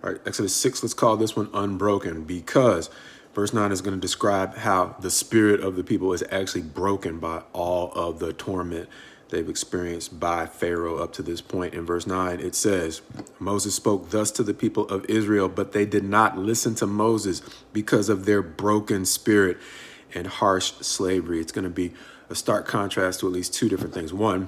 All right, Exodus 6, let's call this one unbroken, because verse 9 is going to describe how the spirit of the people is actually broken by all of the torment they've experienced by Pharaoh up to this point. In verse 9, it says, Moses spoke thus to the people of Israel, but they did not listen to Moses because of their broken spirit and harsh slavery. It's going to be a stark contrast to at least two different things. One,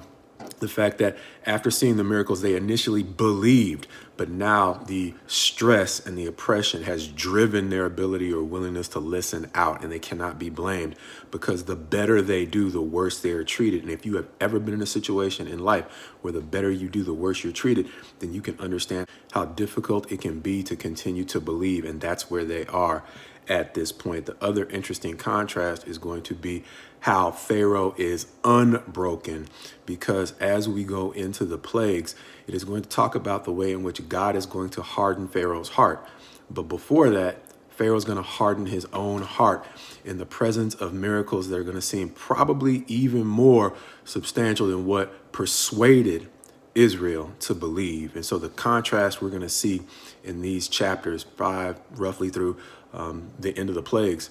the fact that after seeing the miracles, they initially believed, but now the stress and the oppression has driven their ability or willingness to listen out, and they cannot be blamed, because the better they do, the worse they are treated. And if you have ever been in a situation in life where the better you do, the worse you're treated, then you can understand how difficult it can be to continue to believe, and that's where they are at this point. The other interesting contrast is going to be how Pharaoh is unbroken, because as we go into the plagues, it is going to talk about the way in which God is going to harden Pharaoh's heart. But before that, Pharaoh's going to harden his own heart in the presence of miracles that are going to seem probably even more substantial than what persuaded Israel to believe. And so the contrast we're going to see in these chapters 5 roughly through the end of the plagues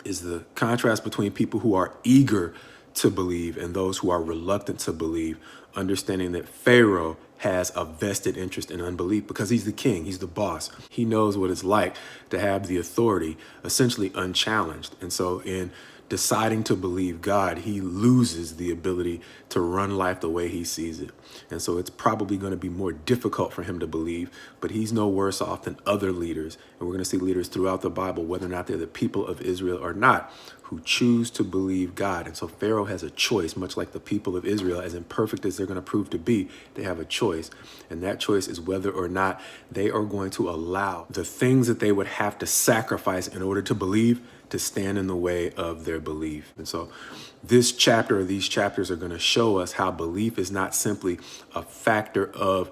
is the contrast between people who are eager to believe and those who are reluctant to believe, understanding that Pharaoh has a vested interest in unbelief because he's the king, he's the boss. He knows what it's like to have the authority essentially unchallenged. And so in deciding to believe God, he loses the ability to run life the way he sees it. And so it's probably going to be more difficult for him to believe, but he's no worse off than other leaders. And we're going to see leaders throughout the Bible, whether or not they're the people of Israel or not, who choose to believe God. And so Pharaoh has a choice, much like the people of Israel, as imperfect as they're going to prove to be, they have a choice. And that choice is whether or not they are going to allow the things that they would have to sacrifice in order to believe to stand in the way of their belief. And so this chapter or these chapters are going to show us how belief is not simply a factor of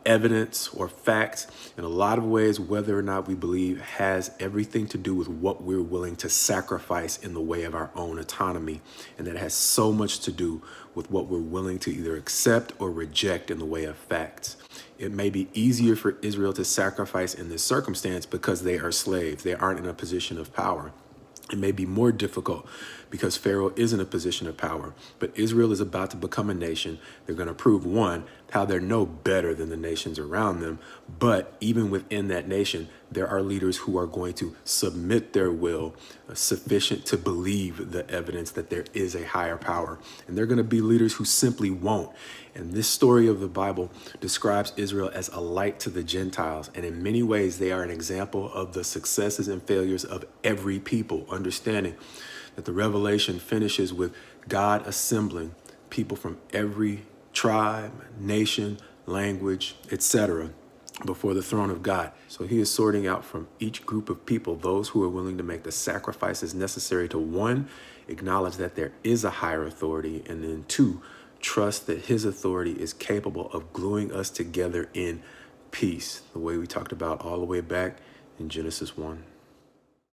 evidence or facts. In a lot of ways, whether or not we believe has everything to do with what we're willing to sacrifice in the way of our own autonomy. And that has so much to do with what we're willing to either accept or reject in the way of facts. It may be easier for Israel to sacrifice in this circumstance because they are slaves. They aren't in a position of power. It may be more difficult because Pharaoh is in a position of power, but Israel is about to become a nation. They're going to prove, one, how they're no better than the nations around them. But even within that nation, there are leaders who are going to submit their will sufficient to believe the evidence that there is a higher power. And they're going to be leaders who simply won't. And this story of the Bible describes Israel as a light to the Gentiles. And in many ways, they are an example of the successes and failures of every people, understanding that the revelation finishes with God assembling people from every tribe, nation, language, etc. before the throne of God. So he is sorting out from each group of people those who are willing to make the sacrifices necessary to, one, acknowledge that there is a higher authority, and then two, trust that his authority is capable of gluing us together in peace, the way we talked about all the way back in Genesis 1.